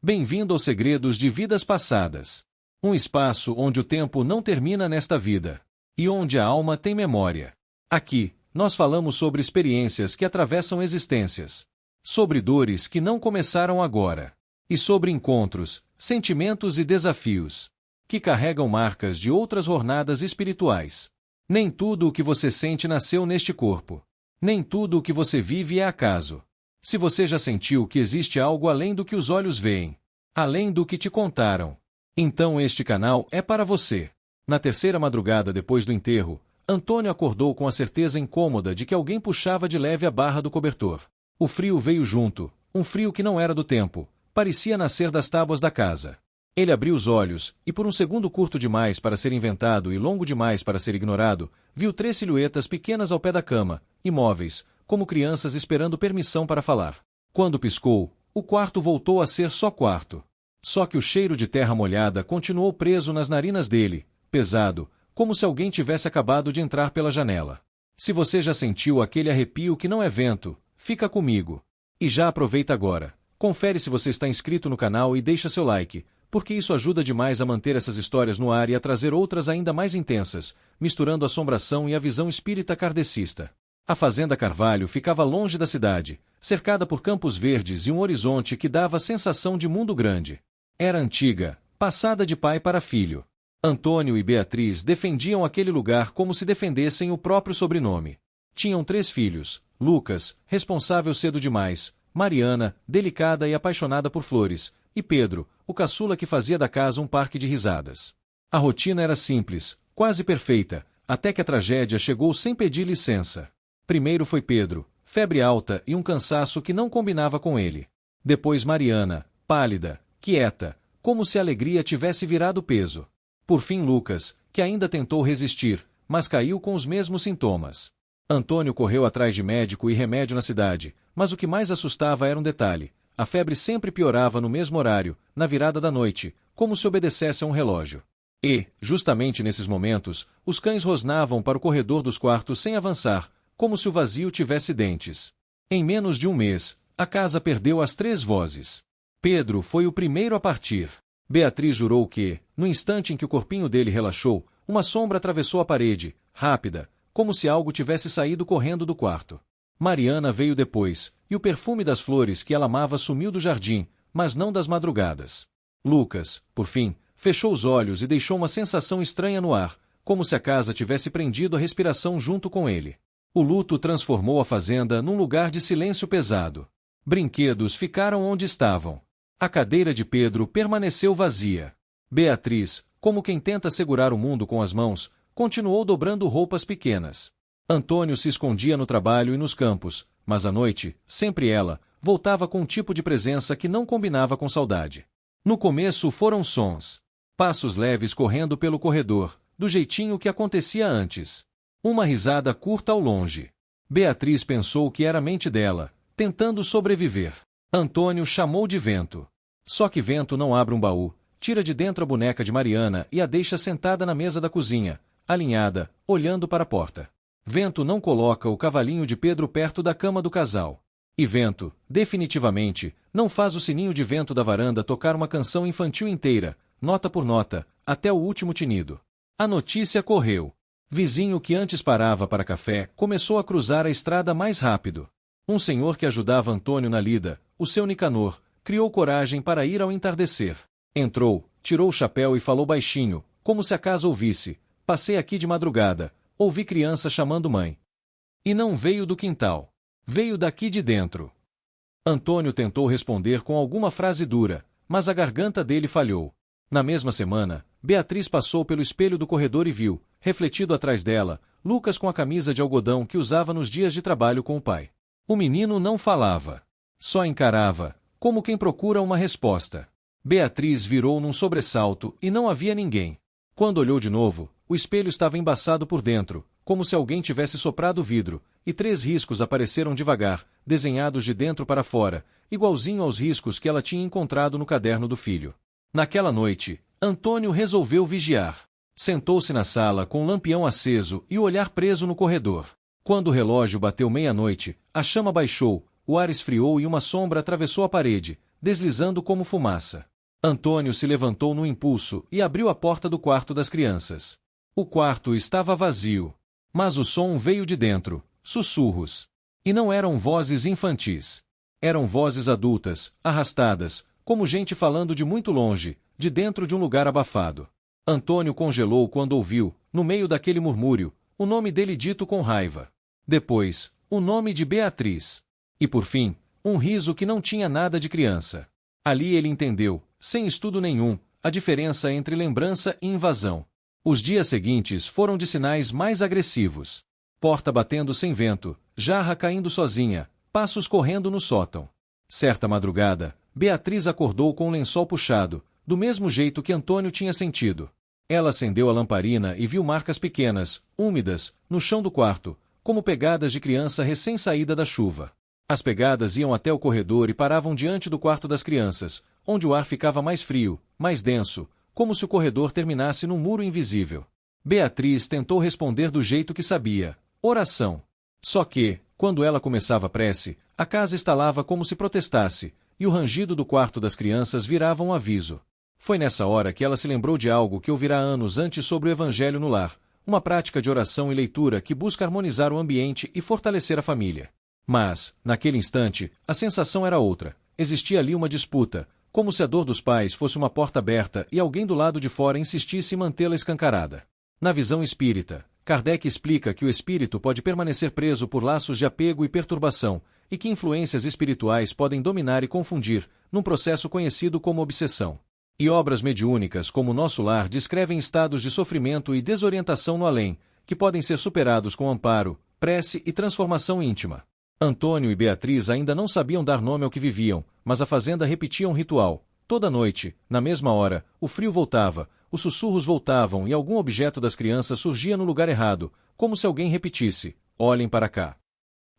Bem-vindo aos Segredos de Vidas Passadas. Um espaço onde o tempo não termina nesta vida. E onde a alma tem memória. Aqui, nós falamos sobre experiências que atravessam existências. Sobre dores que não começaram agora. E sobre encontros, sentimentos e desafios. Que carregam marcas de outras jornadas espirituais. Nem tudo o que você sente nasceu neste corpo. Nem tudo o que você vive é acaso. Se você já sentiu que existe algo além do que os olhos veem, além do que te contaram, então este canal é para você. Na terceira madrugada depois do enterro, Antônio acordou com a certeza incômoda de que alguém puxava de leve a barra do cobertor. O frio veio junto, um frio que não era do tempo, parecia nascer das tábuas da casa. Ele abriu os olhos, e por um segundo curto demais para ser inventado e longo demais para ser ignorado, viu 3 silhuetas pequenas ao pé da cama, imóveis, como crianças esperando permissão para falar. Quando piscou, o quarto voltou a ser só quarto. Só que o cheiro de terra molhada continuou preso nas narinas dele, pesado, como se alguém tivesse acabado de entrar pela janela. Se você já sentiu aquele arrepio que não é vento, fica comigo. E já aproveita agora. Confere se você está inscrito no canal e deixa seu like, porque isso ajuda demais a manter essas histórias no ar e a trazer outras ainda mais intensas, misturando a assombração e a visão espírita kardecista. A Fazenda Carvalho ficava longe da cidade, cercada por campos verdes e um horizonte que dava a sensação de mundo grande. Era antiga, passada de pai para filho. Antônio e Beatriz defendiam aquele lugar como se defendessem o próprio sobrenome. Tinham 3 filhos: Lucas, responsável cedo demais, Mariana, delicada e apaixonada por flores, e Pedro, o caçula que fazia da casa um parque de risadas. A rotina era simples, quase perfeita, até que a tragédia chegou sem pedir licença. Primeiro foi Pedro, febre alta e um cansaço que não combinava com ele. Depois Mariana, pálida, quieta, como se a alegria tivesse virado peso. Por fim Lucas, que ainda tentou resistir, mas caiu com os mesmos sintomas. Antônio correu atrás de médico e remédio na cidade, mas o que mais assustava era um detalhe: a febre sempre piorava no mesmo horário, na virada da noite, como se obedecesse a um relógio. E, justamente nesses momentos, os cães rosnavam para o corredor dos quartos sem avançar, como se o vazio tivesse dentes. Em menos de um mês, a casa perdeu as 3 vozes. Pedro foi o primeiro a partir. Beatriz jurou que, no instante em que o corpinho dele relaxou, uma sombra atravessou a parede, rápida, como se algo tivesse saído correndo do quarto. Mariana veio depois, e o perfume das flores que ela amava sumiu do jardim, mas não das madrugadas. Lucas, por fim, fechou os olhos e deixou uma sensação estranha no ar, como se a casa tivesse prendido a respiração junto com ele. O luto transformou a fazenda num lugar de silêncio pesado. Brinquedos ficaram onde estavam. A cadeira de Pedro permaneceu vazia. Beatriz, como quem tenta segurar o mundo com as mãos, continuou dobrando roupas pequenas. Antônio se escondia no trabalho e nos campos, mas à noite, sempre ela, voltava com um tipo de presença que não combinava com saudade. No começo foram sons. Passos leves correndo pelo corredor, do jeitinho que acontecia antes. Uma risada curta ao longe. Beatriz pensou que era a mente dela, tentando sobreviver. Antônio chamou de Vento. Só que Vento não abre um baú, tira de dentro a boneca de Mariana e a deixa sentada na mesa da cozinha, alinhada, olhando para a porta. Vento não coloca o cavalinho de Pedro perto da cama do casal. E Vento, definitivamente, não faz o sininho de vento da varanda tocar uma canção infantil inteira, nota por nota, até o último tinido. A notícia correu. Vizinho que antes parava para café começou a cruzar a estrada mais rápido. Um senhor que ajudava Antônio na lida, o seu Nicanor, criou coragem para ir ao entardecer. Entrou, tirou o chapéu e falou baixinho, como se a casa ouvisse: "Passei aqui de madrugada, ouvi criança chamando mãe. E não veio do quintal. Veio daqui de dentro." Antônio tentou responder com alguma frase dura, mas a garganta dele falhou. Na mesma semana, Beatriz passou pelo espelho do corredor e viu, refletido atrás dela, Lucas com a camisa de algodão que usava nos dias de trabalho com o pai. O menino não falava. Só encarava, como quem procura uma resposta. Beatriz virou num sobressalto e não havia ninguém. Quando olhou de novo, o espelho estava embaçado por dentro, como se alguém tivesse soprado o vidro, e 3 riscos apareceram devagar, desenhados de dentro para fora, igualzinho aos riscos que ela tinha encontrado no caderno do filho. Naquela noite, Antônio resolveu vigiar. Sentou-se na sala com o lampião aceso e o olhar preso no corredor. Quando o relógio bateu meia-noite, a chama baixou, o ar esfriou e uma sombra atravessou a parede, deslizando como fumaça. Antônio se levantou num impulso e abriu a porta do quarto das crianças. O quarto estava vazio. Mas o som veio de dentro, sussurros. E não eram vozes infantis. Eram vozes adultas, arrastadas, como gente falando de muito longe, de dentro de um lugar abafado. Antônio congelou quando ouviu, no meio daquele murmúrio, o nome dele dito com raiva. Depois, o nome de Beatriz. E por fim, um riso que não tinha nada de criança. Ali ele entendeu, sem estudo nenhum, a diferença entre lembrança e invasão. Os dias seguintes foram de sinais mais agressivos. Porta batendo sem vento, jarra caindo sozinha, passos correndo no sótão. Certa madrugada, Beatriz acordou com o lençol puxado, do mesmo jeito que Antônio tinha sentido. Ela acendeu a lamparina e viu marcas pequenas, úmidas, no chão do quarto, como pegadas de criança recém-saída da chuva. As pegadas iam até o corredor e paravam diante do quarto das crianças, onde o ar ficava mais frio, mais denso, como se o corredor terminasse num muro invisível. Beatriz tentou responder do jeito que sabia: oração. Só que, quando ela começava a prece, a casa estalava como se protestasse, e o rangido do quarto das crianças virava um aviso. Foi nessa hora que ela se lembrou de algo que ouvira anos antes sobre o Evangelho no lar, uma prática de oração e leitura que busca harmonizar o ambiente e fortalecer a família. Mas, naquele instante, a sensação era outra. Existia ali uma disputa, como se a dor dos pais fosse uma porta aberta e alguém do lado de fora insistisse em mantê-la escancarada. Na visão espírita, Kardec explica que o espírito pode permanecer preso por laços de apego e perturbação, e que influências espirituais podem dominar e confundir, num processo conhecido como obsessão. E obras mediúnicas como Nosso Lar descrevem estados de sofrimento e desorientação no além, que podem ser superados com amparo, prece e transformação íntima. Antônio e Beatriz ainda não sabiam dar nome ao que viviam, mas a fazenda repetia um ritual. Toda noite, na mesma hora, o frio voltava, os sussurros voltavam e algum objeto das crianças surgia no lugar errado, como se alguém repetisse: olhem para cá.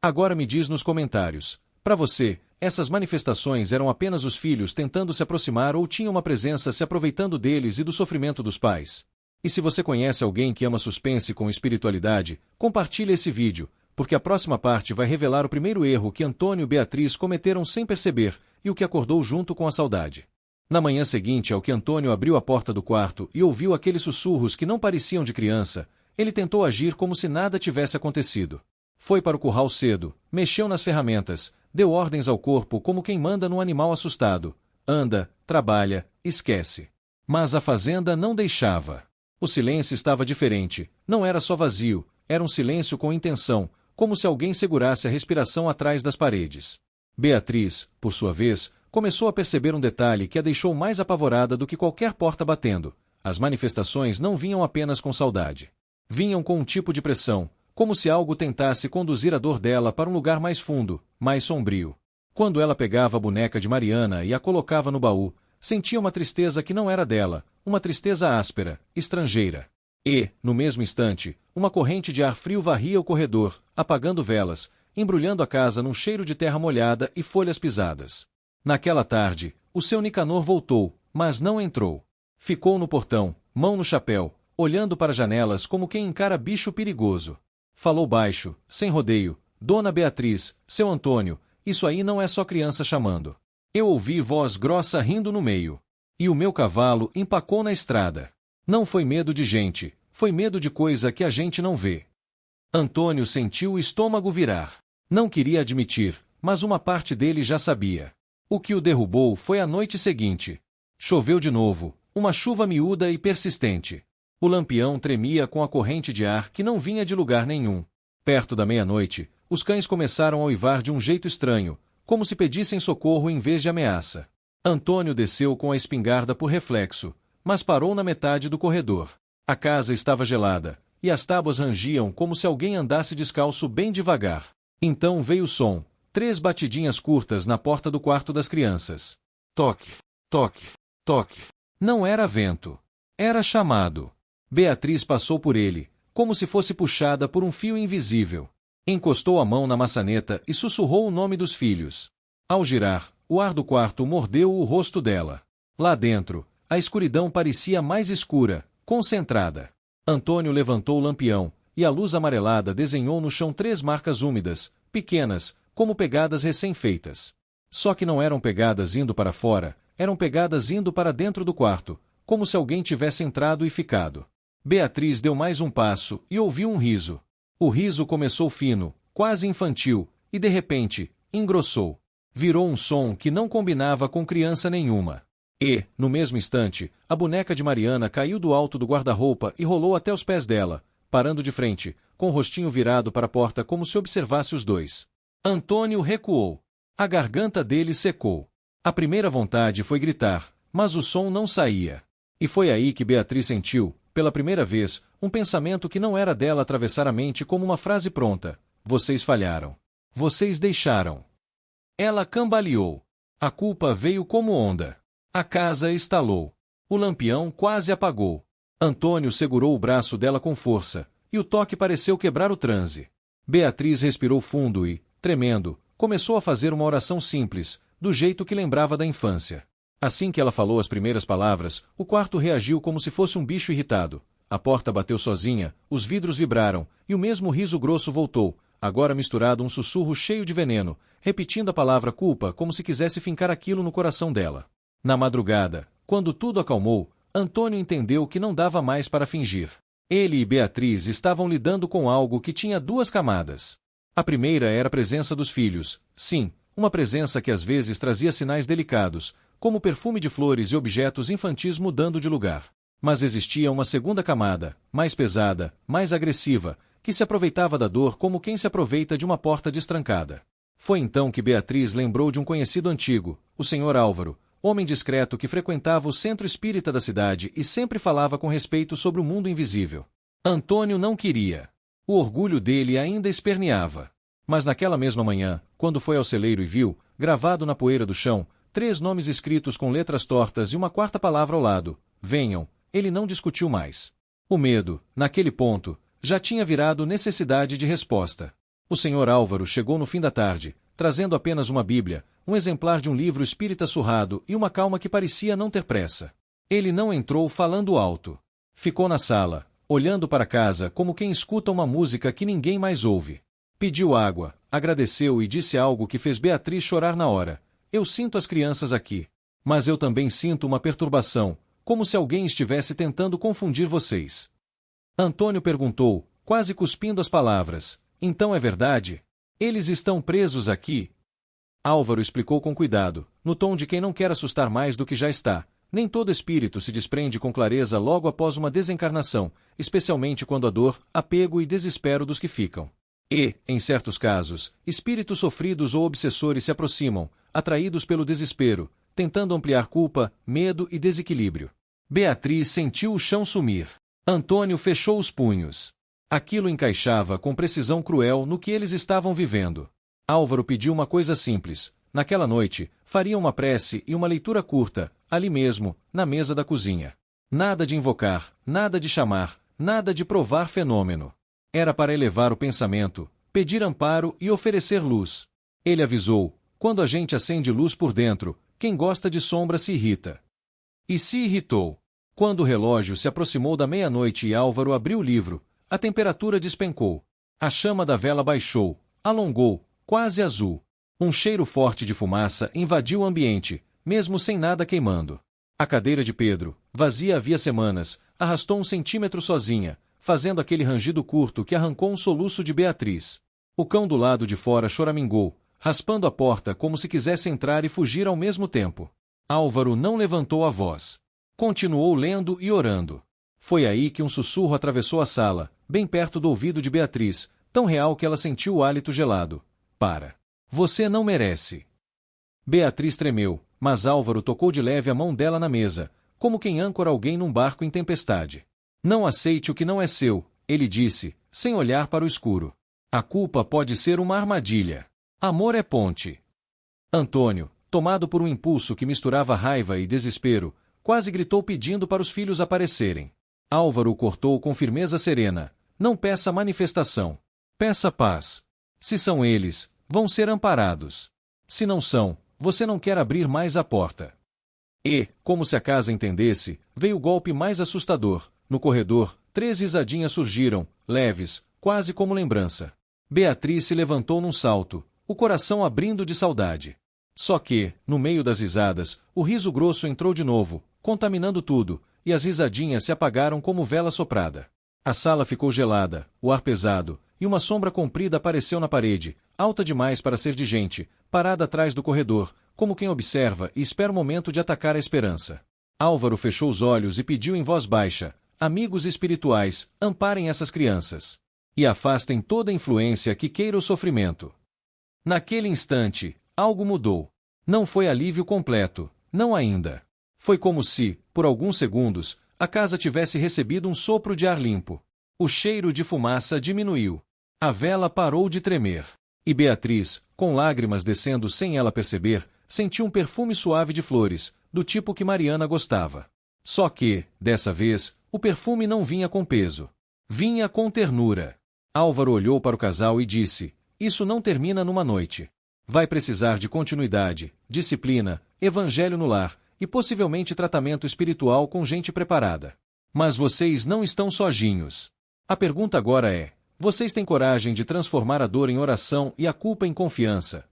Agora me diz nos comentários, para você, essas manifestações eram apenas os filhos tentando se aproximar ou tinha uma presença se aproveitando deles e do sofrimento dos pais? E se você conhece alguém que ama suspense com espiritualidade, compartilhe esse vídeo, porque a próxima parte vai revelar o primeiro erro que Antônio e Beatriz cometeram sem perceber, e o que acordou junto com a saudade. Na manhã seguinte ao que Antônio abriu a porta do quarto e ouviu aqueles sussurros que não pareciam de criança, ele tentou agir como se nada tivesse acontecido. Foi para o curral cedo, mexeu nas ferramentas, deu ordens ao corpo como quem manda num animal assustado. Anda, trabalha, esquece. Mas a fazenda não deixava. O silêncio estava diferente, não era só vazio, era um silêncio com intenção, como se alguém segurasse a respiração atrás das paredes. Beatriz, por sua vez, começou a perceber um detalhe que a deixou mais apavorada do que qualquer porta batendo. As manifestações não vinham apenas com saudade. Vinham com um tipo de pressão, como se algo tentasse conduzir a dor dela para um lugar mais fundo, mais sombrio. Quando ela pegava a boneca de Mariana e a colocava no baú, sentia uma tristeza que não era dela, uma tristeza áspera, estrangeira. E, no mesmo instante, uma corrente de ar frio varria o corredor, apagando velas, embrulhando a casa num cheiro de terra molhada e folhas pisadas. Naquela tarde, o seu Nicanor voltou, mas não entrou. Ficou no portão, mão no chapéu, olhando para janelas como quem encara bicho perigoso. Falou baixo, sem rodeio: Dona Beatriz, seu Antônio, isso aí não é só criança chamando. Eu ouvi voz grossa rindo no meio. E o meu cavalo empacou na estrada. Não foi medo de gente, foi medo de coisa que a gente não vê. Antônio sentiu o estômago virar. Não queria admitir, mas uma parte dele já sabia. O que o derrubou foi a noite seguinte. Choveu de novo, uma chuva miúda e persistente. O lampião tremia com a corrente de ar que não vinha de lugar nenhum. Perto da meia-noite, os cães começaram a uivar de um jeito estranho, como se pedissem socorro em vez de ameaça. Antônio desceu com a espingarda por reflexo, mas parou na metade do corredor. A casa estava gelada, e as tábuas rangiam como se alguém andasse descalço bem devagar. Então veio o som, 3 batidinhas curtas na porta do quarto das crianças. Toque, toque, toque. Não era vento. Era chamado. Beatriz passou por ele, como se fosse puxada por um fio invisível. Encostou a mão na maçaneta e sussurrou o nome dos filhos. Ao girar, o ar do quarto mordeu o rosto dela. Lá dentro, a escuridão parecia mais escura, concentrada. Antônio levantou o lampião, e a luz amarelada desenhou no chão 3 marcas úmidas, pequenas, como pegadas recém-feitas. Só que não eram pegadas indo para fora, eram pegadas indo para dentro do quarto, como se alguém tivesse entrado e ficado. Beatriz deu mais um passo e ouviu um riso. O riso começou fino, quase infantil, e de repente, engrossou. Virou um som que não combinava com criança nenhuma. E, no mesmo instante, a boneca de Mariana caiu do alto do guarda-roupa e rolou até os pés dela, parando de frente, com o rostinho virado para a porta como se observasse os dois. Antônio recuou. A garganta dele secou. A primeira vontade foi gritar, mas o som não saía. E foi aí que Beatriz sentiu, pela primeira vez, um pensamento que não era dela atravessar a mente como uma frase pronta. Vocês falharam. Vocês deixaram. Ela cambaleou. A culpa veio como onda. A casa estalou. O lampião quase apagou. Antônio segurou o braço dela com força, e o toque pareceu quebrar o transe. Beatriz respirou fundo e, tremendo, começou a fazer uma oração simples, do jeito que lembrava da infância. Assim que ela falou as primeiras palavras, o quarto reagiu como se fosse um bicho irritado. A porta bateu sozinha, os vidros vibraram, e o mesmo riso grosso voltou, agora misturado a um sussurro cheio de veneno, repetindo a palavra culpa como se quisesse fincar aquilo no coração dela. Na madrugada, quando tudo acalmou, Antônio entendeu que não dava mais para fingir. Ele e Beatriz estavam lidando com algo que tinha duas camadas. A primeira era a presença dos filhos, sim, uma presença que às vezes trazia sinais delicados, como perfume de flores e objetos infantis mudando de lugar. Mas existia uma segunda camada, mais pesada, mais agressiva, que se aproveitava da dor como quem se aproveita de uma porta destrancada. Foi então que Beatriz lembrou de um conhecido antigo, o Sr. Álvaro, homem discreto que frequentava o centro espírita da cidade e sempre falava com respeito sobre o mundo invisível. Antônio não queria. O orgulho dele ainda esperneava. Mas naquela mesma manhã, quando foi ao celeiro e viu, gravado na poeira do chão, 3 nomes escritos com letras tortas e uma quarta palavra ao lado, venham, ele não discutiu mais. O medo, naquele ponto, já tinha virado necessidade de resposta. O Sr. Álvaro chegou no fim da tarde, trazendo apenas uma Bíblia, um exemplar de um livro espírita surrado e uma calma que parecia não ter pressa. Ele não entrou falando alto. Ficou na sala, olhando para casa como quem escuta uma música que ninguém mais ouve. Pediu água, agradeceu e disse algo que fez Beatriz chorar na hora. Eu sinto as crianças aqui. Mas eu também sinto uma perturbação, como se alguém estivesse tentando confundir vocês. Antônio perguntou, quase cuspindo as palavras. Então é verdade? Eles estão presos aqui? Álvaro explicou com cuidado, no tom de quem não quer assustar mais do que já está. Nem todo espírito se desprende com clareza logo após uma desencarnação, especialmente quando a dor, apego e desespero dos que ficam. E, em certos casos, espíritos sofridos ou obsessores se aproximam, atraídos pelo desespero, tentando ampliar culpa, medo e desequilíbrio. Beatriz sentiu o chão sumir. Antônio fechou os punhos. Aquilo encaixava com precisão cruel no que eles estavam vivendo. Álvaro pediu uma coisa simples. Naquela noite, faria uma prece e uma leitura curta, ali mesmo, na mesa da cozinha. Nada de invocar, nada de chamar, nada de provar fenômeno. Era para elevar o pensamento, pedir amparo e oferecer luz. Ele avisou, quando a gente acende luz por dentro, quem gosta de sombra se irrita. E se irritou. Quando o relógio se aproximou da meia-noite e Álvaro abriu o livro, a temperatura despencou. A chama da vela baixou, alongou, quase azul. Um cheiro forte de fumaça invadiu o ambiente, mesmo sem nada queimando. A cadeira de Pedro, vazia havia semanas, arrastou 1 centímetro sozinha, fazendo aquele rangido curto que arrancou um soluço de Beatriz. O cão do lado de fora choramingou, raspando a porta como se quisesse entrar e fugir ao mesmo tempo. Álvaro não levantou a voz. Continuou lendo e orando. Foi aí que um sussurro atravessou a sala, bem perto do ouvido de Beatriz, tão real que ela sentiu o hálito gelado. Para. Você não merece. Beatriz tremeu, mas Álvaro tocou de leve a mão dela na mesa, como quem âncora alguém num barco em tempestade. Não aceite o que não é seu, ele disse, sem olhar para o escuro. A culpa pode ser uma armadilha. Amor é ponte. Antônio, tomado por um impulso que misturava raiva e desespero, quase gritou pedindo para os filhos aparecerem. Álvaro o cortou com firmeza serena. Não peça manifestação. Peça paz. Se são eles, vão ser amparados. Se não são, você não quer abrir mais a porta. E, como se a casa entendesse, veio o golpe mais assustador. No corredor, 3 risadinhas surgiram, leves, quase como lembrança. Beatriz se levantou num salto, o coração abrindo de saudade. Só que, no meio das risadas, o riso grosso entrou de novo, contaminando tudo, e as risadinhas se apagaram como vela soprada. A sala ficou gelada, o ar pesado, e uma sombra comprida apareceu na parede, alta demais para ser de gente, parada atrás do corredor, como quem observa e espera o momento de atacar a esperança. Álvaro fechou os olhos e pediu em voz baixa: amigos espirituais, amparem essas crianças. E afastem toda influência que queira o sofrimento. Naquele instante, algo mudou. Não foi alívio completo, não ainda. Foi como se, por alguns segundos, a casa tivesse recebido um sopro de ar limpo. O cheiro de fumaça diminuiu. A vela parou de tremer. E Beatriz, com lágrimas descendo sem ela perceber, sentiu um perfume suave de flores, do tipo que Mariana gostava. Só que, dessa vez, o perfume não vinha com peso. Vinha com ternura. Álvaro olhou para o casal e disse: isso não termina numa noite. Vai precisar de continuidade, disciplina, evangelho no lar, e possivelmente tratamento espiritual com gente preparada. Mas vocês não estão sozinhos. A pergunta agora é: vocês têm coragem de transformar a dor em oração e a culpa em confiança?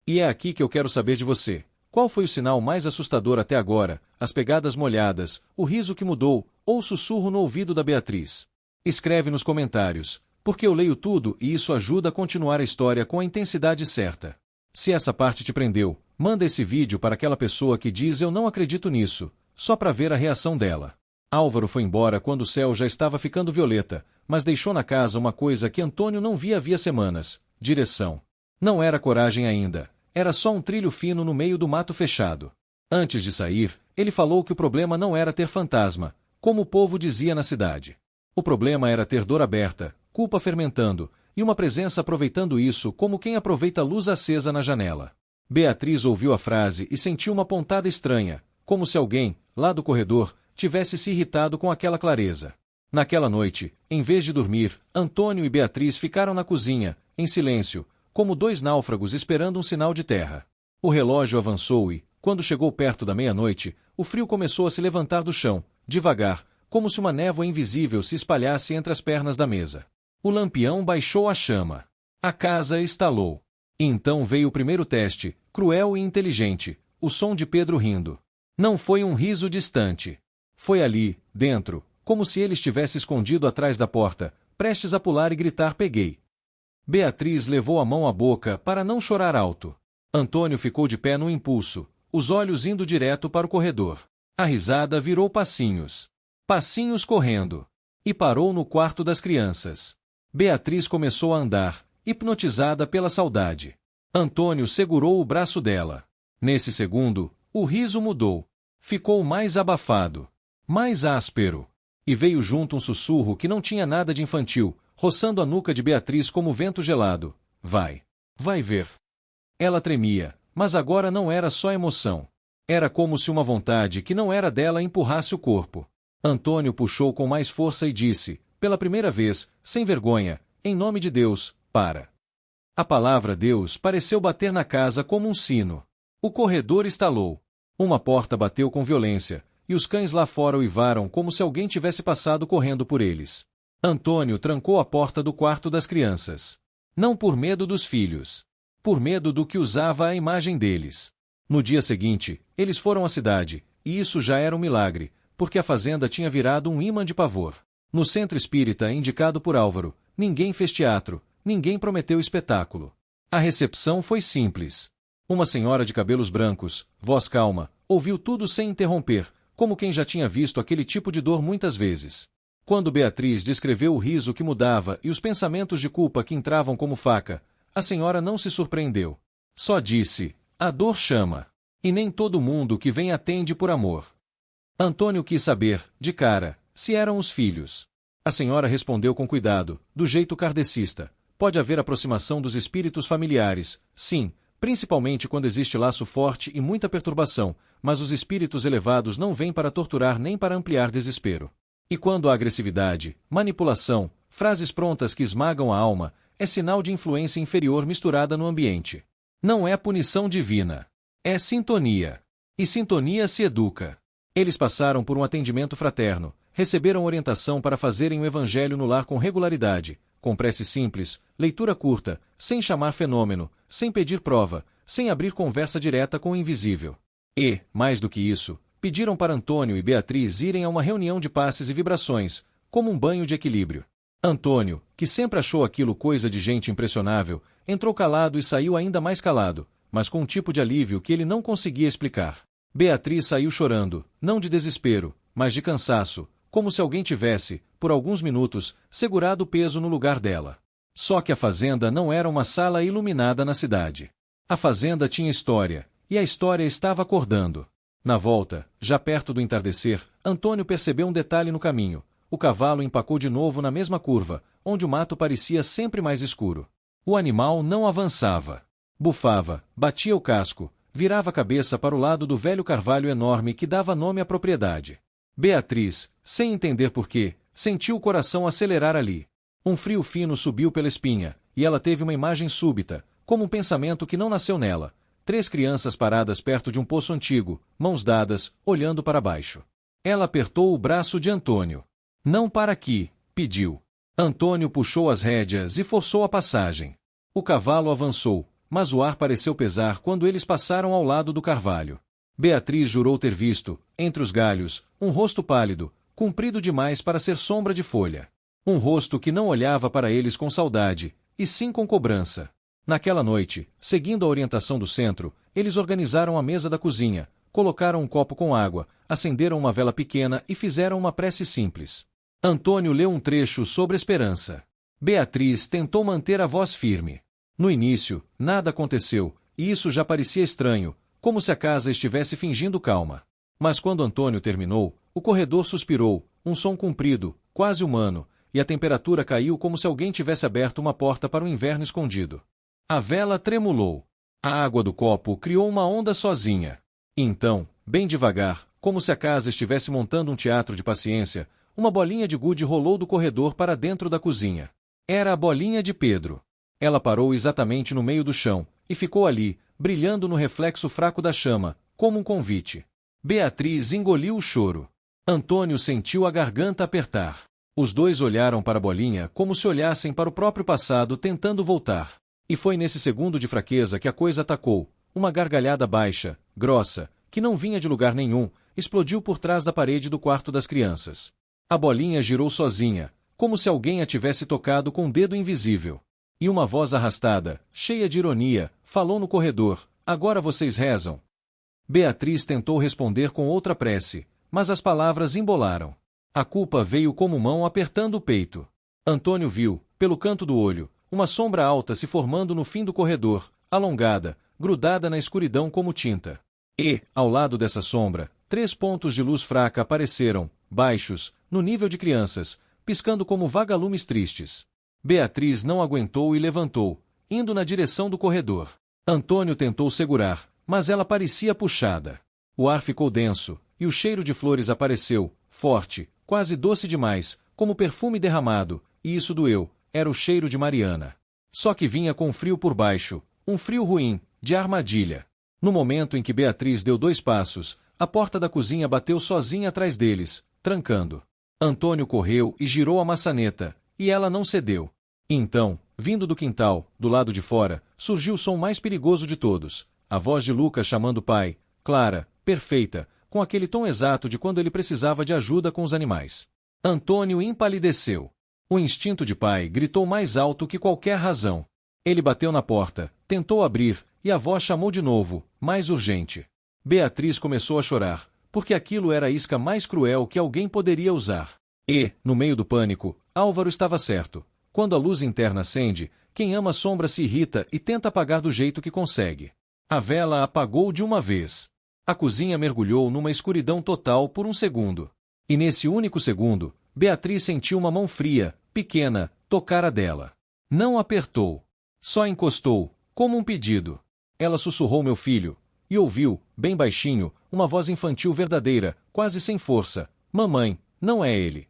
E é aqui que eu quero saber de você. Qual foi o sinal mais assustador até agora? As pegadas molhadas, o riso que mudou, ou o sussurro no ouvido da Beatriz? Escreve nos comentários, porque eu leio tudo e isso ajuda a continuar a história com a intensidade certa. Se essa parte te prendeu, manda esse vídeo para aquela pessoa que diz eu não acredito nisso, só para ver a reação dela. Álvaro foi embora quando o céu já estava ficando violeta, mas deixou na casa uma coisa que Antônio não via havia semanas: direção. Não era coragem ainda, era só um trilho fino no meio do mato fechado. Antes de sair, ele falou que o problema não era ter fantasma, como o povo dizia na cidade. O problema era ter dor aberta, culpa fermentando, e uma presença aproveitando isso como quem aproveita a luz acesa na janela. Beatriz ouviu a frase e sentiu uma pontada estranha, como se alguém, lá do corredor, tivesse se irritado com aquela clareza. Naquela noite, em vez de dormir, Antônio e Beatriz ficaram na cozinha, em silêncio, como dois náufragos esperando um sinal de terra. O relógio avançou e, quando chegou perto da meia-noite, o frio começou a se levantar do chão, devagar, como se uma névoa invisível se espalhasse entre as pernas da mesa. O lampião baixou a chama. A casa estalou. E então veio o primeiro teste, cruel e inteligente, o som de Pedro rindo. Não foi um riso distante. Foi ali, dentro, como se ele estivesse escondido atrás da porta, prestes a pular e gritar: peguei. Beatriz levou a mão à boca para não chorar alto. Antônio ficou de pé no impulso, os olhos indo direto para o corredor. A risada virou passinhos. Passinhos correndo. E parou no quarto das crianças. Beatriz começou a andar, hipnotizada pela saudade. Antônio segurou o braço dela. Nesse segundo, o riso mudou. Ficou mais abafado. Mais áspero. E veio junto um sussurro que não tinha nada de infantil, roçando a nuca de Beatriz como vento gelado. Vai. Vai ver. Ela tremia, mas agora não era só emoção. Era como se uma vontade que não era dela empurrasse o corpo. Antônio puxou com mais força e disse, pela primeira vez, sem vergonha: em nome de Deus, para. A palavra Deus pareceu bater na casa como um sino. O corredor estalou. Uma porta bateu com violência, e os cães lá fora uivaram como se alguém tivesse passado correndo por eles. Antônio trancou a porta do quarto das crianças. Não por medo dos filhos. Por medo do que usava a imagem deles. No dia seguinte, eles foram à cidade, e isso já era um milagre, porque a fazenda tinha virado um imã de pavor. No centro espírita indicado por Álvaro, ninguém fez teatro, ninguém prometeu espetáculo. A recepção foi simples. Uma senhora de cabelos brancos, voz calma, ouviu tudo sem interromper, como quem já tinha visto aquele tipo de dor muitas vezes. Quando Beatriz descreveu o riso que mudava e os pensamentos de culpa que entravam como faca, a senhora não se surpreendeu. Só disse: a dor chama. E nem todo mundo que vem atende por amor. Antônio quis saber, de cara, se eram os filhos. A senhora respondeu com cuidado, do jeito kardecista: pode haver aproximação dos espíritos familiares, sim, principalmente quando existe laço forte e muita perturbação, mas os espíritos elevados não vêm para torturar nem para ampliar desespero. E quando há agressividade, manipulação, frases prontas que esmagam a alma, é sinal de influência inferior misturada no ambiente. Não é punição divina. É sintonia. E sintonia se educa. Eles passaram por um atendimento fraterno, receberam orientação para fazerem o evangelho no lar com regularidade, com prece simples, leitura curta, sem chamar fenômeno, sem pedir prova, sem abrir conversa direta com o invisível. E, mais do que isso, pediram para Antônio e Beatriz irem a uma reunião de passes e vibrações, como um banho de equilíbrio. Antônio, que sempre achou aquilo coisa de gente impressionável, entrou calado e saiu ainda mais calado, mas com um tipo de alívio que ele não conseguia explicar. Beatriz saiu chorando, não de desespero, mas de cansaço, como se alguém tivesse, por alguns minutos, segurado o peso no lugar dela. Só que a fazenda não era uma sala iluminada na cidade. A fazenda tinha história, e a história estava acordando. Na volta, já perto do entardecer, Antônio percebeu um detalhe no caminho. O cavalo empacou de novo na mesma curva, onde o mato parecia sempre mais escuro. O animal não avançava. Bufava, batia o casco, virava a cabeça para o lado do velho carvalho enorme que dava nome à propriedade. Beatriz, sem entender porquê, sentiu o coração acelerar ali. Um frio fino subiu pela espinha, e ela teve uma imagem súbita, como um pensamento que não nasceu nela. 3 crianças paradas perto de um poço antigo, mãos dadas, olhando para baixo. Ela apertou o braço de Antônio. Não para aqui, pediu. Antônio puxou as rédeas e forçou a passagem. O cavalo avançou, mas o ar pareceu pesar quando eles passaram ao lado do carvalho. Beatriz jurou ter visto, entre os galhos, um rosto pálido, comprido demais para ser sombra de folha. Um rosto que não olhava para eles com saudade, e sim com cobrança. Naquela noite, seguindo a orientação do centro, eles organizaram a mesa da cozinha, colocaram um copo com água, acenderam uma vela pequena e fizeram uma prece simples. Antônio leu um trecho sobre esperança. Beatriz tentou manter a voz firme. No início, nada aconteceu, e isso já parecia estranho, como se a casa estivesse fingindo calma. Mas quando Antônio terminou, o corredor suspirou, um som comprido, quase humano, e a temperatura caiu como se alguém tivesse aberto uma porta para o inverno escondido. A vela tremulou. A água do copo criou uma onda sozinha. Então, bem devagar, como se a casa estivesse montando um teatro de paciência, uma bolinha de gude rolou do corredor para dentro da cozinha. Era a bolinha de Pedro. Ela parou exatamente no meio do chão, e ficou ali, brilhando no reflexo fraco da chama, como um convite. Beatriz engoliu o choro. Antônio sentiu a garganta apertar. Os dois olharam para a bolinha como se olhassem para o próprio passado tentando voltar. E foi nesse segundo de fraqueza que a coisa atacou. Uma gargalhada baixa, grossa, que não vinha de lugar nenhum, explodiu por trás da parede do quarto das crianças. A bolinha girou sozinha, como se alguém a tivesse tocado com um dedo invisível. E uma voz arrastada, cheia de ironia, falou no corredor: "Agora vocês rezam." Beatriz tentou responder com outra prece, mas as palavras embolaram. A culpa veio como mão apertando o peito. Antônio viu, pelo canto do olho, uma sombra alta se formando no fim do corredor, alongada, grudada na escuridão como tinta. E, ao lado dessa sombra, 3 pontos de luz fraca apareceram, baixos, no nível de crianças, piscando como vagalumes tristes. Beatriz não aguentou e levantou, indo na direção do corredor. Antônio tentou segurar, mas ela parecia puxada. O ar ficou denso, e o cheiro de flores apareceu, forte, quase doce demais, como perfume derramado, e isso doeu, era o cheiro de Mariana. Só que vinha com frio por baixo, um frio ruim, de armadilha. No momento em que Beatriz deu 2 passos, a porta da cozinha bateu sozinha atrás deles, trancando. Antônio correu e girou a maçaneta, e ela não cedeu. Então, vindo do quintal, do lado de fora, surgiu o som mais perigoso de todos, a voz de Lucas chamando o pai, clara, perfeita, com aquele tom exato de quando ele precisava de ajuda com os animais. Antônio empalideceu. O instinto de pai gritou mais alto que qualquer razão. Ele bateu na porta, tentou abrir, e a voz chamou de novo, mais urgente. Beatriz começou a chorar, porque aquilo era a isca mais cruel que alguém poderia usar. E, no meio do pânico, Álvaro estava certo. Quando a luz interna acende, quem ama a sombra se irrita e tenta apagar do jeito que consegue. A vela apagou de uma vez. A cozinha mergulhou numa escuridão total por um segundo. E nesse único segundo, Beatriz sentiu uma mão fria, pequena, tocar a dela. Não apertou. Só encostou, como um pedido. Ela sussurrou meu filho, e ouviu, bem baixinho, uma voz infantil verdadeira, quase sem força. Mamãe, não é ele.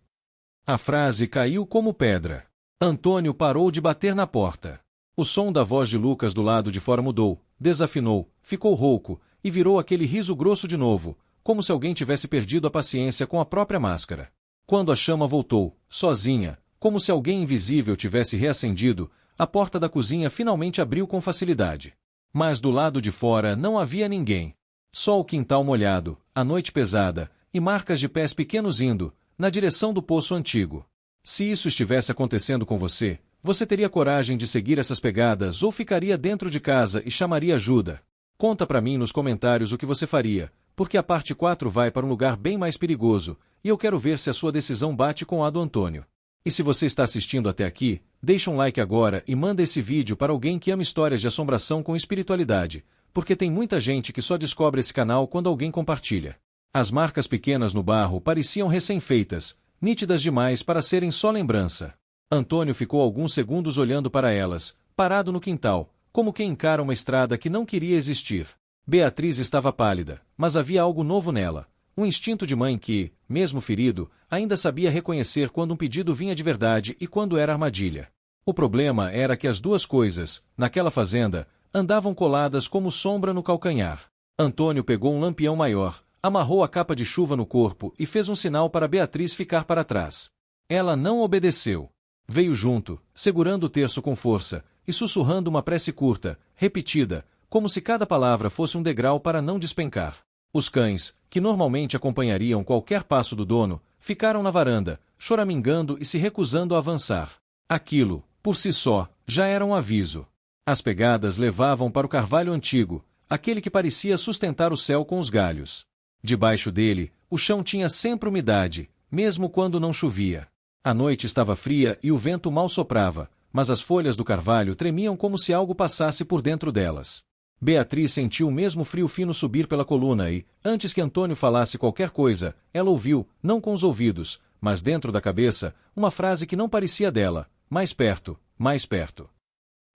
A frase caiu como pedra. Antônio parou de bater na porta. O som da voz de Lucas do lado de fora mudou, desafinou, ficou rouco, e virou aquele riso grosso de novo, como se alguém tivesse perdido a paciência com a própria máscara. Quando a chama voltou, sozinha, como se alguém invisível tivesse reacendido, a porta da cozinha finalmente abriu com facilidade. Mas do lado de fora não havia ninguém. Só o quintal molhado, a noite pesada, e marcas de pés pequenos indo na direção do poço antigo. Se isso estivesse acontecendo com você, você teria coragem de seguir essas pegadas ou ficaria dentro de casa e chamaria ajuda? Conta pra mim nos comentários o que você faria, porque a parte 4 vai para um lugar bem mais perigoso, e eu quero ver se a sua decisão bate com a do Antônio. E se você está assistindo até aqui, deixa um like agora e manda esse vídeo para alguém que ama histórias de assombração com espiritualidade, porque tem muita gente que só descobre esse canal quando alguém compartilha. As marcas pequenas no barro pareciam recém-feitas, nítidas demais para serem só lembrança. Antônio ficou alguns segundos olhando para elas, parado no quintal, como quem encara uma estrada que não queria existir. Beatriz estava pálida, mas havia algo novo nela. Um instinto de mãe que, mesmo ferido, ainda sabia reconhecer quando um pedido vinha de verdade e quando era armadilha. O problema era que as duas coisas, naquela fazenda, andavam coladas como sombra no calcanhar. Antônio pegou um lampião maior, amarrou a capa de chuva no corpo e fez um sinal para Beatriz ficar para trás. Ela não obedeceu. Veio junto, segurando o terço com força, e sussurrando uma prece curta, repetida, como se cada palavra fosse um degrau para não despencar. Os cães, que normalmente acompanhariam qualquer passo do dono, ficaram na varanda, choramingando e se recusando a avançar. Aquilo, por si só, já era um aviso. As pegadas levavam para o carvalho antigo, aquele que parecia sustentar o céu com os galhos. Debaixo dele, o chão tinha sempre umidade, mesmo quando não chovia. A noite estava fria e o vento mal soprava, mas as folhas do carvalho tremiam como se algo passasse por dentro delas. Beatriz sentiu o mesmo frio fino subir pela coluna e, antes que Antônio falasse qualquer coisa, ela ouviu, não com os ouvidos, mas dentro da cabeça, uma frase que não parecia dela: mais perto, mais perto.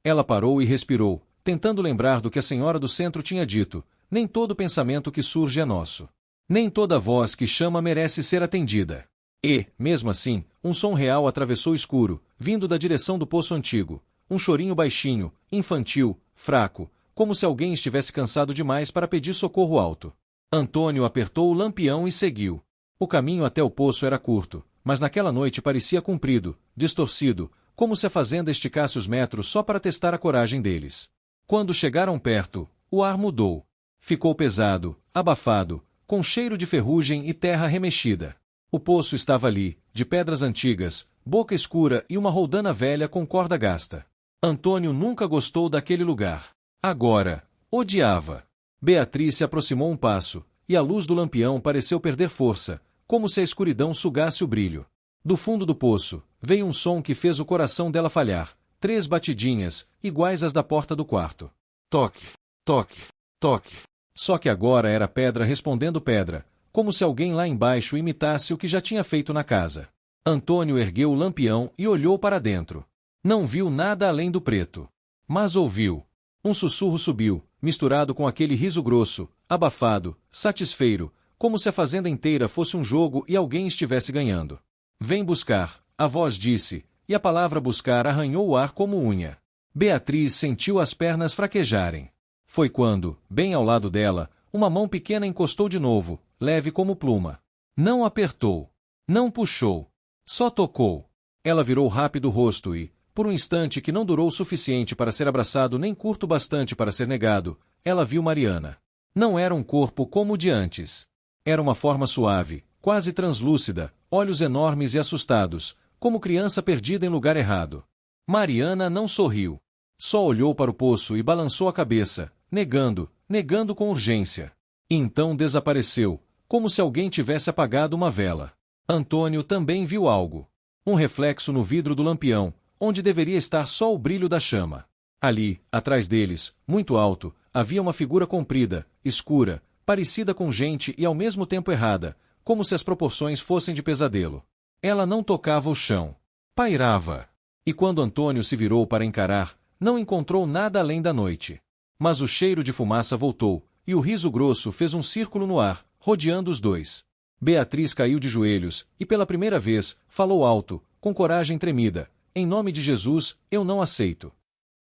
Ela parou e respirou, tentando lembrar do que a senhora do centro tinha dito: nem todo pensamento que surge é nosso. Nem toda voz que chama merece ser atendida. E, mesmo assim, um som real atravessou o escuro, vindo da direção do poço antigo. Um chorinho baixinho, infantil, fraco, como se alguém estivesse cansado demais para pedir socorro alto. Antônio apertou o lampião e seguiu. O caminho até o poço era curto, mas naquela noite parecia comprido, distorcido, como se a fazenda esticasse os metros só para testar a coragem deles. Quando chegaram perto, o ar mudou. Ficou pesado, abafado, com cheiro de ferrugem e terra remexida. O poço estava ali, de pedras antigas, boca escura e uma roldana velha com corda gasta. Antônio nunca gostou daquele lugar. Agora, odiava. Beatriz se aproximou um passo, e a luz do lampião pareceu perder força, como se a escuridão sugasse o brilho. Do fundo do poço, veio um som que fez o coração dela falhar, 3 batidinhas, iguais às da porta do quarto. Toque, toque, toque. Só que agora era pedra respondendo pedra, como se alguém lá embaixo imitasse o que já tinha feito na casa. Antônio ergueu o lampião e olhou para dentro. Não viu nada além do preto. Mas ouviu. Um sussurro subiu, misturado com aquele riso grosso, abafado, satisfeito, como se a fazenda inteira fosse um jogo e alguém estivesse ganhando. Vem buscar, a voz disse, e a palavra buscar arranhou o ar como unha. Beatriz sentiu as pernas fraquejarem. Foi quando, bem ao lado dela, uma mão pequena encostou de novo, leve como pluma. Não apertou. Não puxou. Só tocou. Ela virou rápido o rosto e, por um instante que não durou o suficiente para ser abraçado nem curto bastante para ser negado, ela viu Mariana. Não era um corpo como o de antes. Era uma forma suave, quase translúcida, olhos enormes e assustados, como criança perdida em lugar errado. Mariana não sorriu. Só olhou para o poço e balançou a cabeça, negando com urgência. E então desapareceu, como se alguém tivesse apagado uma vela. Antônio também viu algo. Um reflexo no vidro do lampião, onde deveria estar só o brilho da chama. Ali, atrás deles, muito alto, havia uma figura comprida, escura, parecida com gente e ao mesmo tempo errada, como se as proporções fossem de pesadelo. Ela não tocava o chão. Pairava. E quando Antônio se virou para encarar, não encontrou nada além da noite. Mas o cheiro de fumaça voltou, e o riso grosso fez um círculo no ar, rodeando os dois. Beatriz caiu de joelhos, e pela primeira vez, falou alto, com coragem tremida: em nome de Jesus, eu não aceito.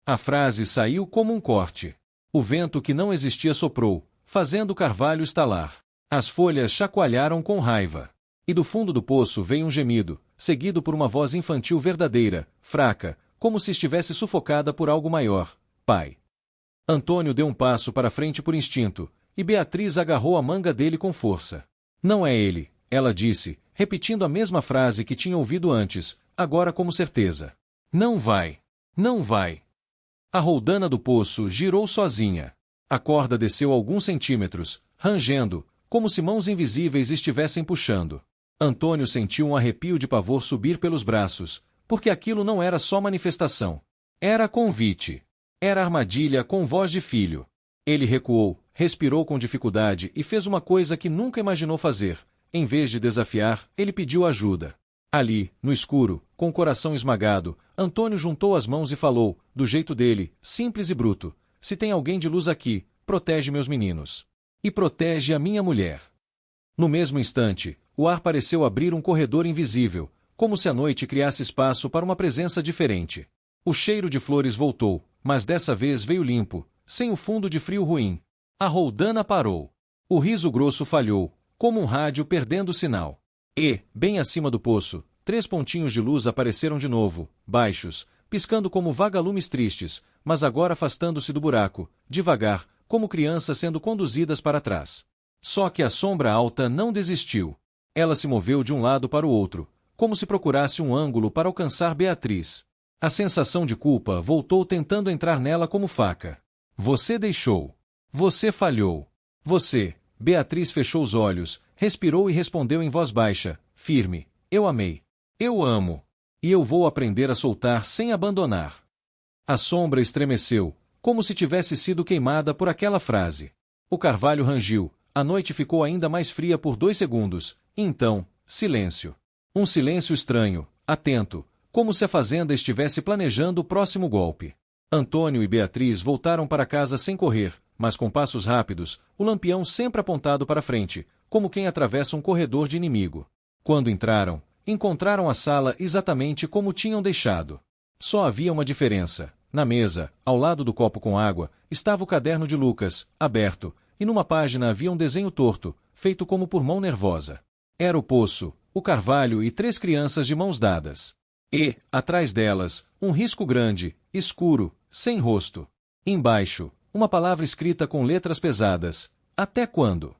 A frase saiu como um corte. O vento que não existia soprou, fazendo o carvalho estalar. As folhas chacoalharam com raiva. E do fundo do poço veio um gemido, seguido por uma voz infantil verdadeira, fraca, como se estivesse sufocada por algo maior: Pai. Antônio deu um passo para frente por instinto, e Beatriz agarrou a manga dele com força. Não é ele, ela disse, repetindo a mesma frase que tinha ouvido antes, agora como certeza. Não vai. Não vai. A roldana do poço girou sozinha. A corda desceu alguns centímetros, rangendo, como se mãos invisíveis estivessem puxando. Antônio sentiu um arrepio de pavor subir pelos braços, porque aquilo não era só manifestação. Era convite. Era armadilha com voz de filho. Ele recuou, respirou com dificuldade e fez uma coisa que nunca imaginou fazer. Em vez de desafiar, ele pediu ajuda. Ali, no escuro, com o coração esmagado, Antônio juntou as mãos e falou, do jeito dele, simples e bruto: se tem alguém de luz aqui, protege meus meninos. E protege a minha mulher. No mesmo instante, o ar pareceu abrir um corredor invisível, como se a noite criasse espaço para uma presença diferente. O cheiro de flores voltou, mas dessa vez veio limpo, sem o fundo de frio ruim. A roldana parou. O riso grosso falhou, como um rádio perdendo o sinal. E, bem acima do poço, 3 pontinhos de luz apareceram de novo, baixos, piscando como vagalumes tristes, mas agora afastando-se do buraco, devagar, como crianças sendo conduzidas para trás. Só que a sombra alta não desistiu. Ela se moveu de um lado para o outro, como se procurasse um ângulo para alcançar Beatriz. A sensação de culpa voltou tentando entrar nela como faca. Você deixou. Você falhou. Você... Beatriz fechou os olhos, respirou e respondeu em voz baixa, firme: eu amei. Eu amo. E eu vou aprender a soltar sem abandonar. A sombra estremeceu, como se tivesse sido queimada por aquela frase. O carvalho rangiu, a noite ficou ainda mais fria por 2 segundos, e então, silêncio. Um silêncio estranho, atento, como se a fazenda estivesse planejando o próximo golpe. Antônio e Beatriz voltaram para casa sem correr, mas com passos rápidos, o lampião sempre apontado para frente, como quem atravessa um corredor de inimigo. Quando encontraram a sala exatamente como tinham deixado. Só havia uma diferença. Na mesa, ao lado do copo com água, estava o caderno de Lucas, aberto, e numa página havia um desenho torto, feito como por mão nervosa. Era o poço, o carvalho e 3 crianças de mãos dadas. E, atrás delas, um risco grande, escuro, sem rosto. Embaixo, uma palavra escrita com letras pesadas: até quando?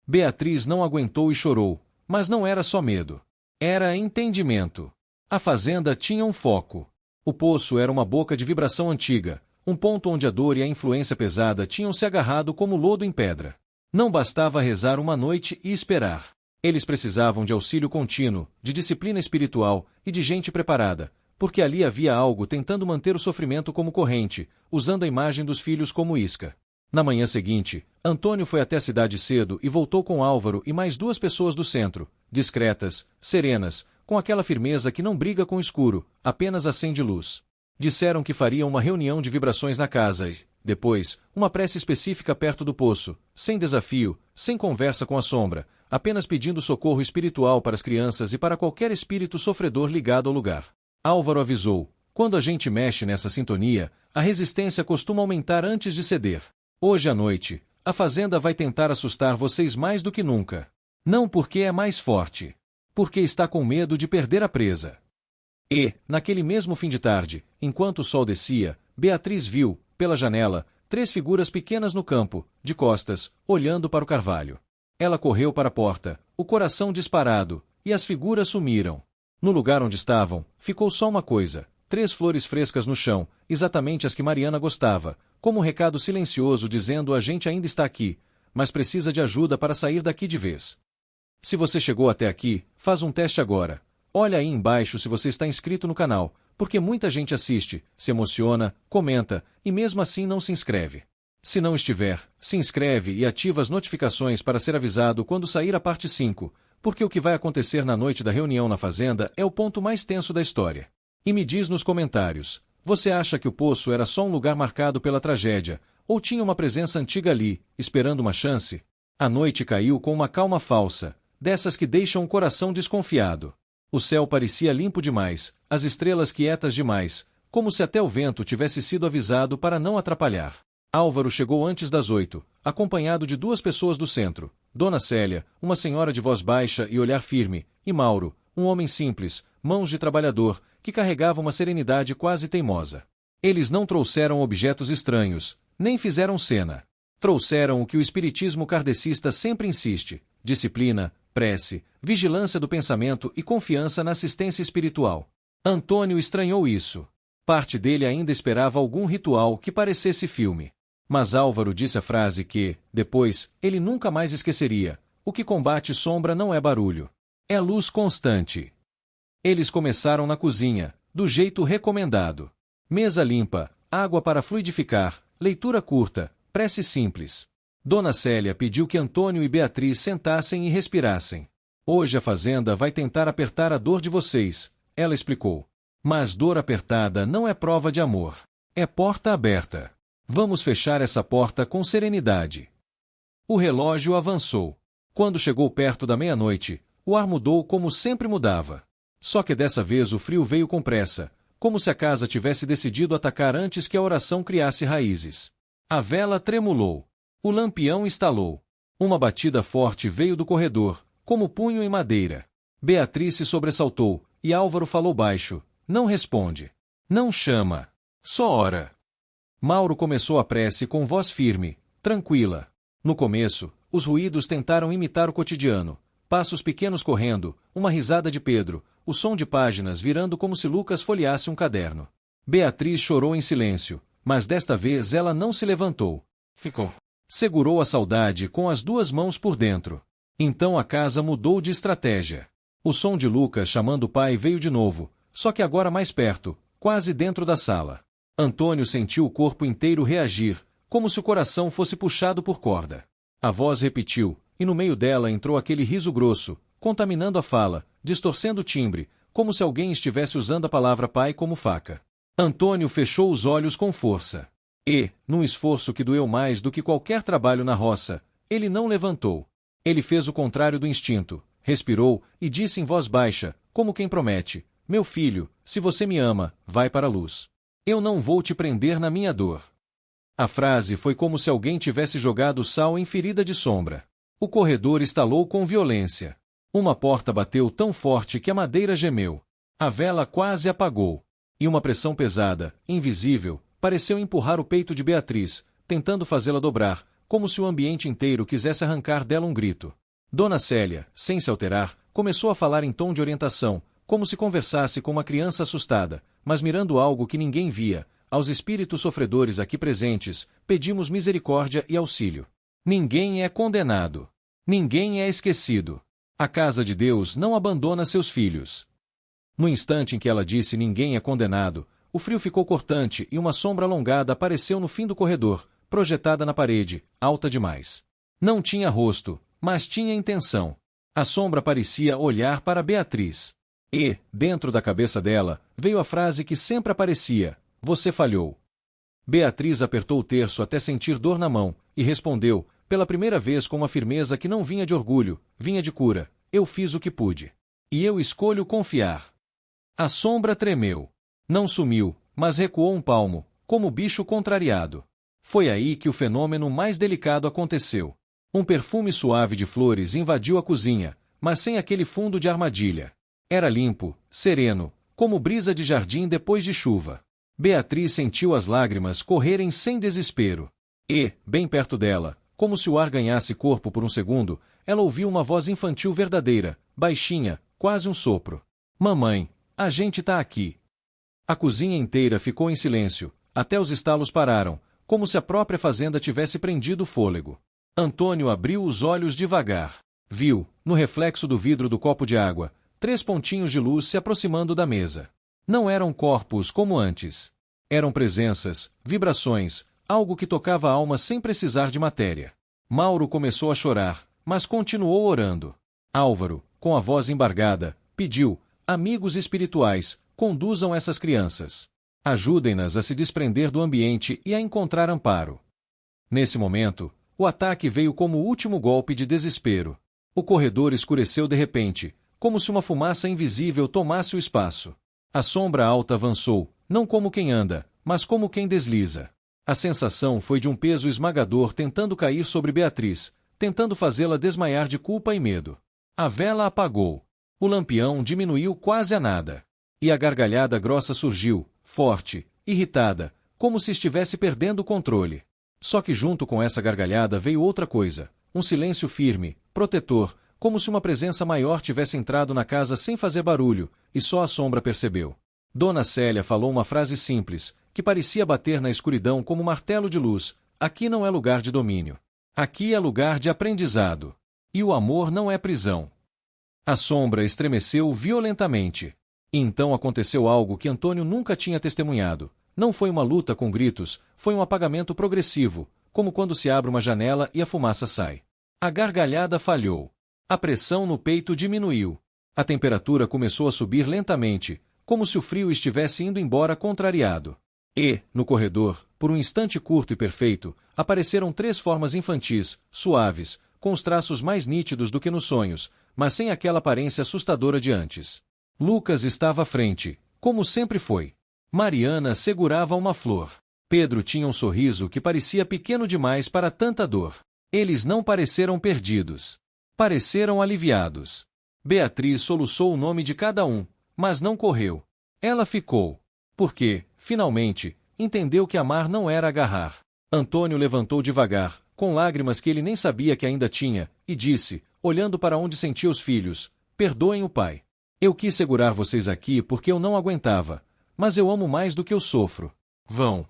Beatriz não aguentou e chorou, mas não era só medo. Era entendimento. A fazenda tinha um foco. O poço era uma boca de vibração antiga, um ponto onde a dor e a influência pesada tinham se agarrado como lodo em pedra. Não bastava rezar uma noite e esperar. Eles precisavam de auxílio contínuo, de disciplina espiritual e de gente preparada, porque ali havia algo tentando manter o sofrimento como corrente, usando a imagem dos filhos como isca. Na manhã seguinte, Antônio foi até a cidade cedo e voltou com Álvaro e mais 2 pessoas do centro, discretas, serenas, com aquela firmeza que não briga com o escuro, apenas acende luz. Disseram que fariam uma reunião de vibrações na casa e, depois, uma prece específica perto do poço, sem desafio, sem conversa com a sombra, apenas pedindo socorro espiritual para as crianças e para qualquer espírito sofredor ligado ao lugar. Álvaro avisou: quando a gente mexe nessa sintonia, a resistência costuma aumentar antes de ceder. Hoje à noite, a fazenda vai tentar assustar vocês mais do que nunca. Não porque é mais forte. Porque está com medo de perder a presa. E, naquele mesmo fim de tarde, enquanto o sol descia, Beatriz viu, pela janela, 3 figuras pequenas no campo, de costas, olhando para o carvalho. Ela correu para a porta, o coração disparado, e as figuras sumiram. No lugar onde estavam, ficou só uma coisa: 3 flores frescas no chão, exatamente as que Mariana gostava, como um recado silencioso dizendo: a gente ainda está aqui, mas precisa de ajuda para sair daqui de vez. Se você chegou até aqui, faz um teste agora. Olha aí embaixo se você está inscrito no canal, porque muita gente assiste, se emociona, comenta, e mesmo assim não se inscreve. Se não estiver, se inscreve e ativa as notificações para ser avisado quando sair a parte 5, porque o que vai acontecer na noite da reunião na fazenda é o ponto mais tenso da história. E me diz nos comentários, você acha que o poço era só um lugar marcado pela tragédia, ou tinha uma presença antiga ali, esperando uma chance? A noite caiu com uma calma falsa, dessas que deixam o coração desconfiado. O céu parecia limpo demais, as estrelas quietas demais, como se até o vento tivesse sido avisado para não atrapalhar. Álvaro chegou antes das 8, acompanhado de 2 pessoas do centro, Dona Célia, uma senhora de voz baixa e olhar firme, e Mauro, um homem simples, mãos de trabalhador, que carregava uma serenidade quase teimosa. Eles não trouxeram objetos estranhos, nem fizeram cena. Trouxeram o que o espiritismo kardecista sempre insiste: disciplina, prece, vigilância do pensamento e confiança na assistência espiritual. Antônio estranhou isso. Parte dele ainda esperava algum ritual que parecesse filme. Mas Álvaro disse a frase que, depois, ele nunca mais esqueceria: o que combate sombra não é barulho. É luz constante. Eles começaram na cozinha, do jeito recomendado. Mesa limpa, água para fluidificar, leitura curta, prece simples. Dona Célia pediu que Antônio e Beatriz sentassem e respirassem. Hoje a fazenda vai tentar apertar a dor de vocês, ela explicou. Mas dor apertada não é prova de amor. É porta aberta. Vamos fechar essa porta com serenidade. O relógio avançou. Quando chegou perto da meia-noite, o ar mudou como sempre mudava. Só que dessa vez o frio veio com pressa, como se a casa tivesse decidido atacar antes que a oração criasse raízes. A vela tremulou. O lampião estalou. Uma batida forte veio do corredor, como punho em madeira. Beatriz se sobressaltou, e Álvaro falou baixo: não responde. Não chama. Só ora. Mauro começou a prece com voz firme, tranquila. No começo, os ruídos tentaram imitar o cotidiano. Passos pequenos correndo, uma risada de Pedro, o som de páginas virando como se Lucas folheasse um caderno. Beatriz chorou em silêncio, mas desta vez ela não se levantou. Ficou. Segurou a saudade com as duas mãos por dentro. Então a casa mudou de estratégia. O som de Lucas chamando o pai veio de novo, só que agora mais perto, quase dentro da sala. Antônio sentiu o corpo inteiro reagir, como se o coração fosse puxado por corda. A voz repetiu, e no meio dela entrou aquele riso grosso, contaminando a fala, distorcendo o timbre, como se alguém estivesse usando a palavra pai como faca. Antônio fechou os olhos com força. E, num esforço que doeu mais do que qualquer trabalho na roça, ele não levantou. Ele fez o contrário do instinto, respirou e disse em voz baixa, como quem promete: meu filho, se você me ama, vai para a luz. Eu não vou te prender na minha dor. A frase foi como se alguém tivesse jogado sal em ferida de sombra. O corredor estalou com violência. Uma porta bateu tão forte que a madeira gemeu. A vela quase apagou. E uma pressão pesada, invisível, pareceu empurrar o peito de Beatriz, tentando fazê-la dobrar, como se o ambiente inteiro quisesse arrancar dela um grito. Dona Célia, sem se alterar, começou a falar em tom de orientação, como se conversasse com uma criança assustada, mas mirando algo que ninguém via. Aos espíritos sofredores aqui presentes, pedimos misericórdia e auxílio. Ninguém é condenado. Ninguém é esquecido. A casa de Deus não abandona seus filhos. No instante em que ela disse ninguém é condenado, o frio ficou cortante e uma sombra alongada apareceu no fim do corredor, projetada na parede, alta demais. Não tinha rosto, mas tinha intenção. A sombra parecia olhar para Beatriz. E, dentro da cabeça dela, veio a frase que sempre aparecia: você falhou. Beatriz apertou o terço até sentir dor na mão, e respondeu, pela primeira vez com uma firmeza que não vinha de orgulho, vinha de cura: eu fiz o que pude. E eu escolho confiar. A sombra tremeu. Não sumiu, mas recuou um palmo, como bicho contrariado. Foi aí que o fenômeno mais delicado aconteceu. Um perfume suave de flores invadiu a cozinha, mas sem aquele fundo de armadilha. Era limpo, sereno, como brisa de jardim depois de chuva. Beatriz sentiu as lágrimas correrem sem desespero. E, bem perto dela, como se o ar ganhasse corpo por um segundo, ela ouviu uma voz infantil verdadeira, baixinha, quase um sopro. Mamãe, a gente tá aqui. A cozinha inteira ficou em silêncio, até os estalos pararam, como se a própria fazenda tivesse prendido o fôlego. Antônio abriu os olhos devagar. Viu, no reflexo do vidro do copo de água, 3 pontinhos de luz se aproximando da mesa. Não eram corpos como antes. Eram presenças, vibrações, algo que tocava a alma sem precisar de matéria. Mauro começou a chorar, mas continuou orando. Álvaro, com a voz embargada, pediu: amigos espirituais, conduzam essas crianças. Ajudem-nas a se desprender do ambiente e a encontrar amparo. Nesse momento, o ataque veio como o último golpe de desespero. O corredor escureceu de repente, como se uma fumaça invisível tomasse o espaço. A sombra alta avançou, não como quem anda, mas como quem desliza. A sensação foi de um peso esmagador tentando cair sobre Beatriz, tentando fazê-la desmaiar de culpa e medo. A vela apagou. O lampião diminuiu quase a nada. E a gargalhada grossa surgiu, forte, irritada, como se estivesse perdendo o controle. Só que junto com essa gargalhada veio outra coisa, um silêncio firme, protetor, como se uma presença maior tivesse entrado na casa sem fazer barulho, e só a sombra percebeu. Dona Célia falou uma frase simples, que parecia bater na escuridão como um martelo de luz: aqui não é lugar de domínio. Aqui é lugar de aprendizado. E o amor não é prisão. A sombra estremeceu violentamente. E então aconteceu algo que Antônio nunca tinha testemunhado. Não foi uma luta com gritos, foi um apagamento progressivo, como quando se abre uma janela e a fumaça sai. A gargalhada falhou. A pressão no peito diminuiu. A temperatura começou a subir lentamente, como se o frio estivesse indo embora contrariado. E, no corredor, por um instante curto e perfeito, apareceram 3 formas infantis, suaves, com os traços mais nítidos do que nos sonhos, mas sem aquela aparência assustadora de antes. Lucas estava à frente, como sempre foi. Mariana segurava uma flor. Pedro tinha um sorriso que parecia pequeno demais para tanta dor. Eles não pareceram perdidos. Pareceram aliviados. Beatriz soluçou o nome de cada um, mas não correu. Ela ficou. Porque, finalmente, entendeu que amar não era agarrar. Antônio levantou devagar, com lágrimas que ele nem sabia que ainda tinha, e disse, olhando para onde sentia os filhos: perdoem o pai. Eu quis segurar vocês aqui porque eu não aguentava, mas eu amo mais do que eu sofro. Vão.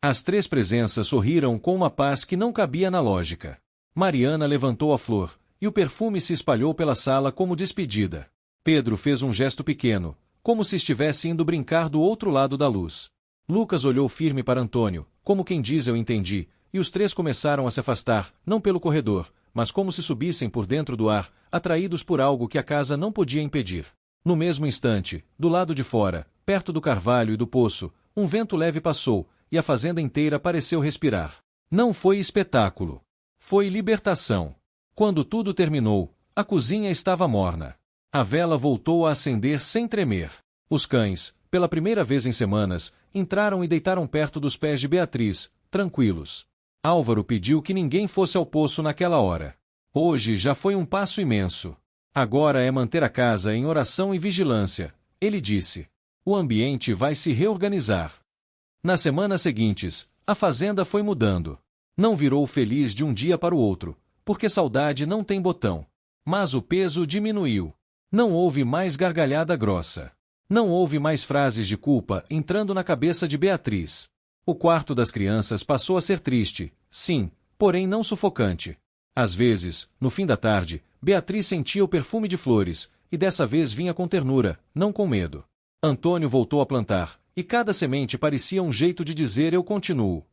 As 3 presenças sorriram com uma paz que não cabia na lógica. Mariana levantou a flor, e o perfume se espalhou pela sala como despedida. Pedro fez um gesto pequeno, como se estivesse indo brincar do outro lado da luz. Lucas olhou firme para Antônio, como quem diz eu entendi, e os 3 começaram a se afastar, não pelo corredor, mas como se subissem por dentro do ar, atraídos por algo que a casa não podia impedir. No mesmo instante, do lado de fora, perto do carvalho e do poço, um vento leve passou, e a fazenda inteira pareceu respirar. Não foi espetáculo. Foi libertação. Quando tudo terminou, a cozinha estava morna. A vela voltou a acender sem tremer. Os cães, pela primeira vez em semanas, entraram e deitaram perto dos pés de Beatriz, tranquilos. Álvaro pediu que ninguém fosse ao poço naquela hora. Hoje já foi um passo imenso. Agora é manter a casa em oração e vigilância, ele disse. O ambiente vai se reorganizar. Nas semanas seguintes, a fazenda foi mudando. Não virou feliz de um dia para o outro, porque saudade não tem botão. Mas o peso diminuiu. Não houve mais gargalhada grossa. Não houve mais frases de culpa entrando na cabeça de Beatriz. O quarto das crianças passou a ser triste, sim, porém não sufocante. Às vezes, no fim da tarde, Beatriz sentia o perfume de flores, e dessa vez vinha com ternura, não com medo. Antônio voltou a plantar, e cada semente parecia um jeito de dizer eu continuo.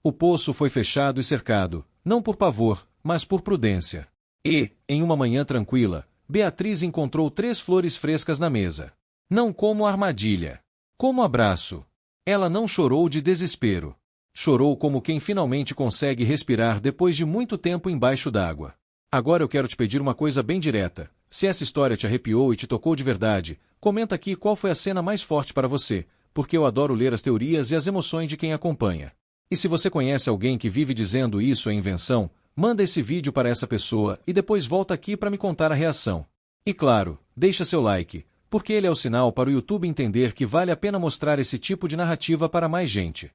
O poço foi fechado e cercado, não por pavor, mas por prudência. E, em uma manhã tranquila, Beatriz encontrou 3 flores frescas na mesa. Não como armadilha. Como abraço. Ela não chorou de desespero. Chorou como quem finalmente consegue respirar depois de muito tempo embaixo d'água. Agora eu quero te pedir uma coisa bem direta. Se essa história te arrepiou e te tocou de verdade, comenta aqui qual foi a cena mais forte para você, porque eu adoro ler as teorias e as emoções de quem acompanha. E se você conhece alguém que vive dizendo isso é invenção, manda esse vídeo para essa pessoa e depois volta aqui para me contar a reação. E claro, deixa seu like, porque ele é o sinal para o YouTube entender que vale a pena mostrar esse tipo de narrativa para mais gente.